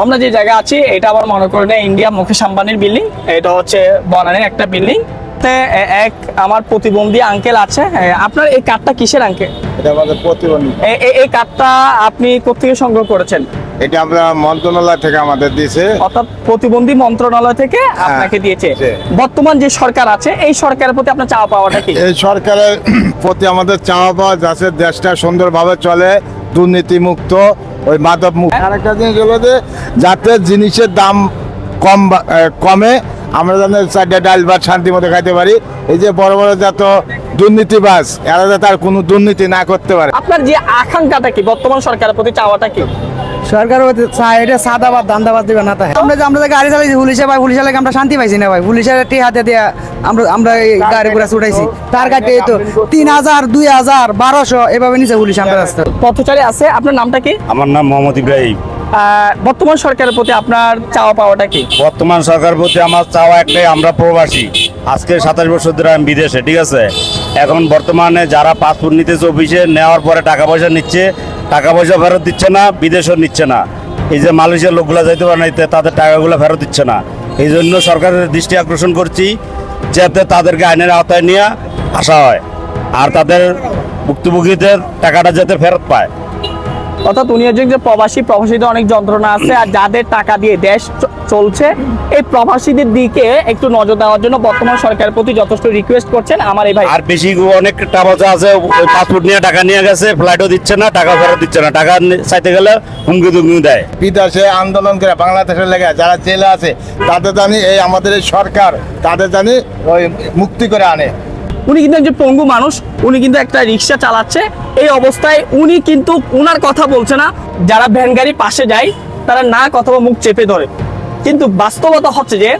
আমরা যে জায়গা আছি এটা আবার মনে করেন ইন্ডিয়া মুকেশ আম্বানির বিল্ডিং। এটা হচ্ছে বনানীর একটা বিল্ডিং। এক আমার প্রতিবন্ধী আঙ্কেল আছে। আপনার এই কার্ডটা কিসের আঙ্কেল? এটা আমাদের প্রতিবন্ধী। এই কার্ডটা আপনি কোথেকে সংগ্রহ করেছেন? এটা আমরা মন্ত্রণালয় থেকে আমাদের দিয়েছে। অর্থাৎ প্রতিবন্ধী মন্ত্রণালয় থেকে আপনাকে দিয়েছে। বর্তমান যে সরকার আছে এই সরকারের প্রতি আপনার চাওয়া পাওয়াটা কি? এই সরকারের প্রতি আমাদের চাওয়া পাওয়া যাচ্ছে দেশটা সুন্দরভাবে চলে, দুর্নীতিমুক্ত, ওই মাদক মুক্ত। আরেকটা জিনিস হলো যে যাতে জিনিসের দাম কমে, আমরা যেন চারটা ডাল ভাত শান্তি মতো খাইতে পারি। এই যে বড় বড় যত দুর্নীতিবাজ, এরা যাতে আর কোনো দুর্নীতি না করতে পারে। আপনার যে আকাঙ্ক্ষাটা কি, বর্তমান সরকারের প্রতি চাওয়াটা কি? সরকার এটা সাদাবাদ ধান্দাবাদ দিবে না। তাই আমরা যে গাড়ি চালাইছি পুলিশে ভাই, পুলিশের লাগে আমরা শান্তি পাইছি না ভাই। পুলিশের হাতে দিয়ে আমরা এই গাড়ি ঘোড়া ছুটাইছি, তার কাটে তো 3000 2000 1200 এভাবে নিচে পুলিশ আমরা রাস্তা। পথচারী আছে, আপনার নামটা কি? আমার নাম মোহাম্মদ ইব্রাহিম। বর্তমান সরকারের প্রতি আপনার চাওয়া পাওয়াটা কি? বর্তমান সরকারের প্রতি আমার চাওয়া একটাই, আমরা প্রবাসী, আজকে 27 বছর ধরে আমি বিদেশে, ঠিক আছে। এখন বর্তমানে যারা পাসপোর্ট নিতেছে অফিসে, নেওয়ার পরে টাকা পয়সা নিচ্ছে, টাকা পয়সা ফেরত দিচ্ছে না, বিদেশও নিচ্ছে না। এই যে মালয়েশিয়ার লোকগুলো যাইতে পারে না, তাদের টাকাগুলো ফেরত দিচ্ছে না। এই জন্য সরকারের দৃষ্টি আকর্ষণ করছি যাতে তাদেরকে আইনের আওতায় নিয়ে আসা হয়, আর তাদের ভুক্তভোগীদের টাকাটা যাতে ফেরত পায়। অর্থাৎ উনি হচ্ছেন যে প্রবাসীদের অনেক যন্ত্রণা আছে, আর যাদের টাকা দিয়ে দেশ চলছে এই প্রবাসীদের দিকে একটু নজর দেওয়ার জন্য বর্তমান সরকারের প্রতি যথেষ্ট রিকোয়েস্ট করছেন আমার এই ভাই। আর বেশি অনেক টাকা আছে, পাসপোর্ট নিয়ে টাকা নিয়ে গেছে, ফ্লাইটও দিচ্ছে না, টাকা ফেরত দিচ্ছে না, টাকা চাইতে গেলে হুমকি দুমকি দেয়। বিদেশে আন্দোলন করে বাংলাদেশের লেগে যারা জেলে আছে তাদের জানি এই আমাদের এই সরকার তাদের জানি ওই মুক্তি করে আনে। উনি কিন্তু একজন পঙ্গু মানুষ, উনি কিন্তু একটা রিক্সা চালাচ্ছে। এই অবস্থায় উনি কিন্তু উনার কথা বলছে না, যারা ভ্যান গাড়ি পাশে যায় তারা নাক অথবা মুখ চেপে ধরে। কিন্তু বাস্তবতা হচ্ছে যে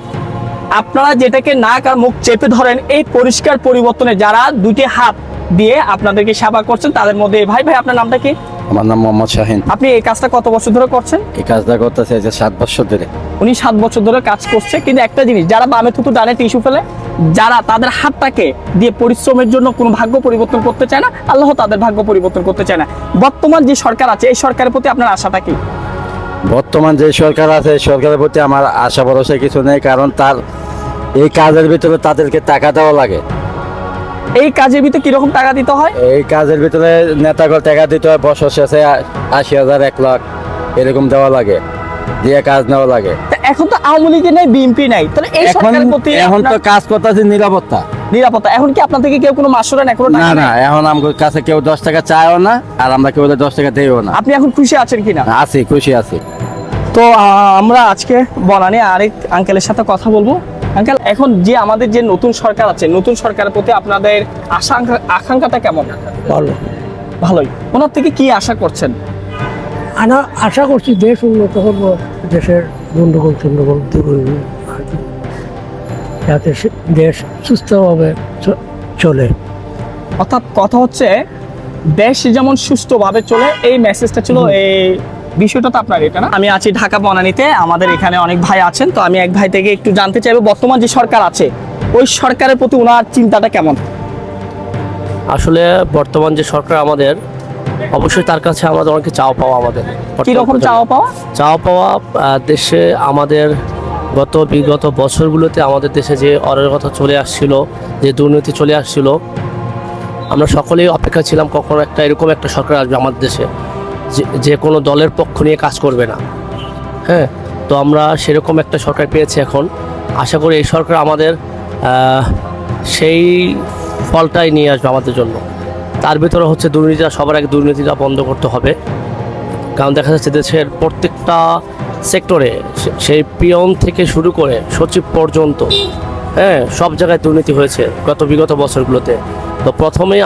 আপনারা যেটাকে নাক আর মুখ চেপে ধরেন, এই পরিষ্কার পরিবর্তনে যারা দুটি হাত দিয়ে আপনাদেরকে সেবা করছেন তাদের মধ্যে ভাই আপনার নামটা কি? আমার নাম মোহাম্মদ শাহিন। আপনি এই কাজটা কত বছর ধরে করছেন? এই কাজটা করতেছে 7 বছর ধরে। উনি 7 বছর ধরে কাজ করছে। কিন্তু একটা জিনিস, যারা বামে থুতু ডানে টিস্যু ফেলে, যারা তাদের হাতটাকে দিয়ে পরিশ্রমের জন্য কোনো ভাগ্য পরিবর্তন করতে চায় না, আল্লাহ তাদের ভাগ্য পরিবর্তন করতে চায় না। বর্তমান যে সরকার আছে এই সরকারের প্রতি আপনার আশাটা কি? বর্তমান যে সরকার আছে এই সরকারের প্রতি আমার আশা ভরসা কিছু নেই, কারণ তার এই কাজের ভিতরে তাদেরকে টাকা দেওয়া লাগে। এই কাজের ভিতরে কিরকম টাকা দিতে হয়? এই কাজের ভিতরে নেতাগর টাকা দিতে হয়, বছর শেষে 80,000 1 লাখ এরকম দেওয়া লাগে, দিয়ে কাজ নেওয়া লাগে। এখন তো আওয়ামী লীগ নেই, বিএনপি নাই, তাহলে এই সরকারের প্রতি এখন তো কাজ করতেছে নিরাপত্তা। এখন কি আপনার থেকে কেউ কোনো মাসুরা নেই? না, এখন আমার কাছে কেউ 10 টাকা চায়ও না, আর আমরা কেউ 10 টাকা দেইও না। আপনি এখন খুশি আছেন কিনা? আছি, খুশি আছি। তো আমরা আজকে বনানী আরেক আঙ্কেলের সাথে কথা বলবো। আঙ্কেল, এখন যে আমাদের যে নতুন সরকার আছে, নতুন সরকারের প্রতি আপনাদের আকাঙ্ক্ষাটা কেমন? ভালোই। ওনার থেকে কি আশা করছেন? আশা করছি দেশ উন্নত করবো, দেশের গন্ডগোল দূর হইবে, যাতে দেশ সুস্থভাবে চলে। অর্থাৎ কথা হচ্ছে দেশ যেমন সুস্থভাবে চলে, এই মেসেজটা ছিল। এই বিষয়টা তো আপনার এটা না? আমি আছি ঢাকা বনানীতে, আমাদের এখানে অনেক ভাই আছেন। তো আমি এক ভাই থেকে একটু জানতে চাইবো বর্তমান যে সরকার আছে ওই সরকারের প্রতি ওনার চিন্তাটা কেমন? আসলে বর্তমান যে সরকার আমাদের, অবশ্যই তার কাছে আমাদের অনেক চাওয়া পাওয়া। আমাদের কিরকম চাওয়া পাওয়া? দেশে আমাদের বিগত বছরগুলোতে আমাদের দেশে যে অরাজকতা চলে আসছিল, যে দুর্নীতি চলে আসছিল, আমরা সকলেই অপেক্ষা ছিলাম কখনো এরকম একটা সরকার আসবে আমাদের দেশে যে কোনো দলের পক্ষ নিয়ে কাজ করবে না। হ্যাঁ, তো আমরা সেরকম একটা সরকার পেয়েছি। এখন আশা করি এই সরকার আমাদের সেই ফলটাই নিয়ে আসবে আমাদের জন্য। তার ভিতরে হচ্ছে দুর্নীতিটা, সবার আগে দুর্নীতিটা বন্ধ করতে হবে। কারণ দেখা যাচ্ছে দেশের প্রত্যেকটা সেক্টরে, সেই পিয়ন থেকে শুরু করে সচিব পর্যন্ত, হ্যাঁ, সব জায়গায় দুর্নীতি হয়েছে বিগত বছরগুলোতে। তো প্রথমেই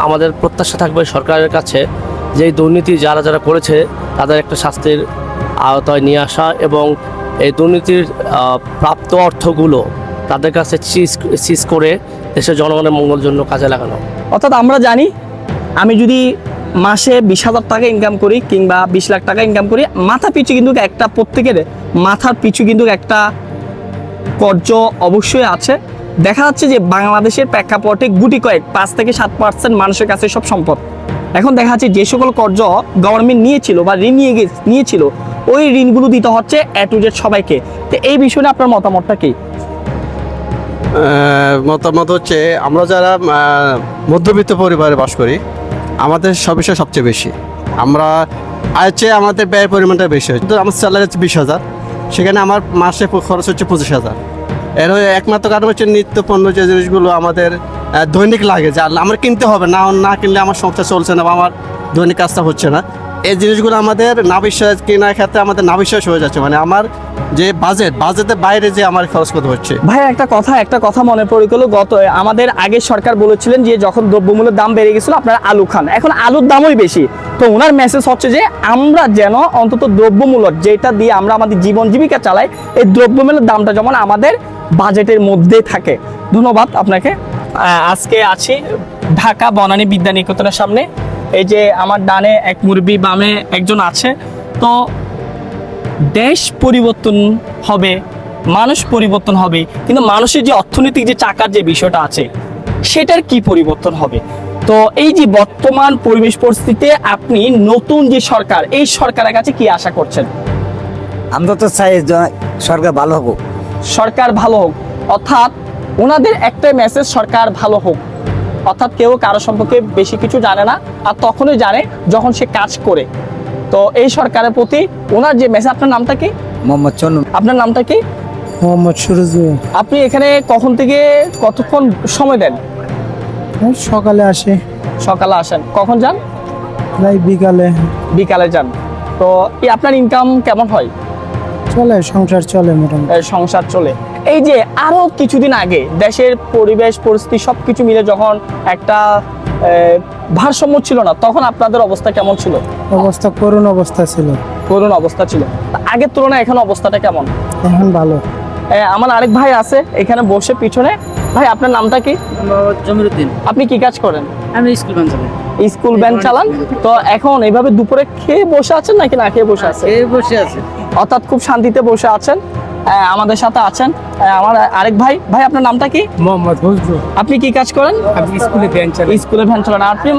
আমাদের প্রত্যাশা থাকবে সরকারের কাছে যে এই দুর্নীতি যারা করেছে তাদের একটা শাস্তির আওতায় নিয়ে আসা, এবং এই দুর্নীতির প্রাপ্ত অর্থগুলো তাদের কাছে সিজ করে দেশের জনগণের মঙ্গলের জন্য কাজে লাগানো। অর্থাৎ আমরা জানি, আমি যদি মাসে 20,000 টাকা ইনকাম করি কিংবা 20 লাখ টাকা ইনকাম করি, মাথা পিছু কিন্তু একটা, প্রত্যেকের মাথার পিছু কিন্তু একটা কর্য অবশ্যই আছে। দেখা যাচ্ছে যে বাংলাদেশের প্রেক্ষাপটে গুটি কয়েক 5 থেকে 7% মানুষের কাছে সব সম্পদ। এখন দেখা যাচ্ছে যে সকল কর্য গভর্নমেন্ট নিয়েছিল বা ঋণ নিয়েছিল ওই ঋণগুলো দিতে হচ্ছে A to Z সবাইকে। তো এই বিষয়ে আপনার মতামতটা কি? মতামত হচ্ছে আমরা যারা মধ্যবিত্ত পরিবারে বাস করি আমাদের সমস্যা সবচেয়ে বেশি। আমরা আয়ের চেয়ে আমাদের ব্যয়ের পরিমাণটা বেশি হয়। কিন্তু আমার স্যালারি হচ্ছে 20,000, সেখানে আমার মাসে খরচ হচ্ছে 25,000। এর একমাত্র কারণ হচ্ছে নিত্য পণ্য যে জিনিসগুলো আমাদের দৈনিক লাগে, যা আমার কিনতে হবে, না কিনলে আমার সংসার চলছে না বা আমার দৈনিক কাজটা হচ্ছে না। এই জিনিসগুলো আমাদের নাবিশ্বাস কেনার ক্ষেত্রে আমাদের নাবিশ্বাস হয়ে যাচ্ছে, মানে আমার যে বাজেটের বাইরে যে আমার খরচ করতে হচ্ছে। ভাই একটা কথা মনে পড়ে গেল, আমাদের আগের সরকার বলেছিলেন যে যখন দ্রব্যমূল্যের দাম বেড়ে গেছিল আপনারা আলু খান, এখন আলুর দামই বেশি। তো ওনার মেসেজ হচ্ছে যে আমরা যেন অন্তত দ্রব্যমূল্য যেটা দিয়ে আমরা আমাদের জীবন জীবিকা চালাই, এই দ্রব্যমূল্যের দামটা যেমন আমাদের বাজেটের মধ্যে থাকে। ধন্যবাদ আপনাকে। আজকে আছি ঢাকা বনানী বিদ্যানিকেতনের সামনে। এই যে আমার ডানে এক মুরব্বি, বামে একজন আছে। তো দেশ পরিবর্তন হবে, মানুষ পরিবর্তন হবে, কিন্তু মানুষের যে অর্থনৈতিক যে চাকার যে বিষয়টা আছে সেটার কি পরিবর্তন হবে? তো এই যে বর্তমান পরিবেশ পরিস্থিতিতে আপনি নতুন যে সরকার, এই সরকারের কাছে কি আশা করছেন? আমরা তো চাই সরকার ভালো হোক। সরকার ভালো হোক, অর্থাৎ ওনাদের একটা মেসেজ সরকার ভালো হোক, অর্থাৎ কেউ কারো সম্পর্কে বেশি কিছু জানে না, আর তখনই জানে যখন সে কাজ করে। তো এই সরকারের প্রতি ওনার যে মেসেজ। আপনার নামটা কি? মোহাম্মদ চন্নু। আপনার নামটা কি? মোহাম্মদ সুরজ। আপনি এখানে কখন থেকে কতক্ষণ সময় দেন? সকালে আসে, সকালে আসেন, কখন যান? প্রায় বিকালে যান। তো এই আপনার ইনকাম কেমন হয়? চলে, সংসার চলে মোটামুটি। সংসার চলে। এই যে আরো কিছুদিন আগে দেশের পরিবেশ পরিস্থিতি সবকিছু মিলে যখন একটা ভারসাম্য ছিল না, তখন আপনাদের অবস্থা কেমন ছিল? অবস্থা করুণ অবস্থা ছিল। করুণ অবস্থা ছিল। আগের তুলনায় এখন অবস্থাটা কেমন? এখন ভালো। আমার আরেক ভাই আছে এখানে বসে পিছনে। ভাই আপনার নামটা কি? জমিরুদ্দিন। আপনি কি কাজ করেন? আমি স্কুল ভ্যান চালাই। স্কুল ভ্যান চালান। তো এখন এইভাবে দুপুরে খেয়ে বসে আছেন নাকি না খেয়ে বসে আছেন? বসে আছে। অর্থাৎ খুব শান্তিতে বসে আছেন। আমাদের সাথে আছেন আমার আরেক ভাই। ভাই আপনার নামটা কি? মোহাম্মদ ফজলুল। আপনি কি কাজ করেন? আমি স্কুলে ভ্যান চালাই। স্কুলে ভ্যান চালান। আর আপনি?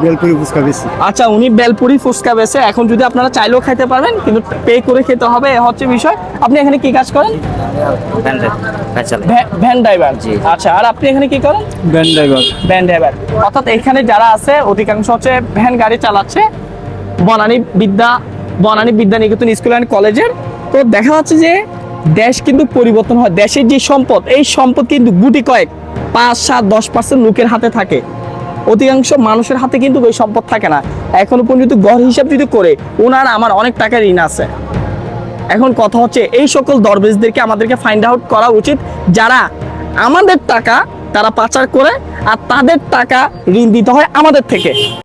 বেলপুরি ফুচকা বেশি। আচ্ছা, উনি বেলপুরি ফুচকা বেচে। এখন যদি আপনারা চাইলেও খাইতে পারবেন, কিন্তু পে করে খেতে হবে, এ হচ্ছে বিষয়। আপনি এখানে কি কাজ করেন? Van driver. আচ্ছা, আর আপনি এখানে কি করেন? Van driver. অর্থাৎ এখানে যারা আছে অধিকাংশ হচ্ছে ভ্যান গাড়ি চালাচ্ছে বনানী বিদ্যানিকেতন স্কুল অ্যান্ড কলেজের। তো দেখা যাচ্ছে যে দেশ কিন্তু পরিবর্তন হয়। দেশের যে সম্পদ, এই সম্পদ কিন্তু গুটি কয়েক 5, 7, 10% লোকের হাতে থাকে। অধিকাংশ মানুষের হাতে কিন্তু ওই সম্পদ থাকে না। এখনো পর্যন্ত গড় হিসাব যদি করে ওনার আমার অনেক টাকা ঋণ আছে। এখন কথা হচ্ছে এই সকল দরবেশদেরকে আমাদেরকে ফাইন্ড আউট করা উচিত, যারা আমাদের টাকা তারা পাচার করে আর তাদের টাকা ঋণ দিতে হয় আমাদের থেকে।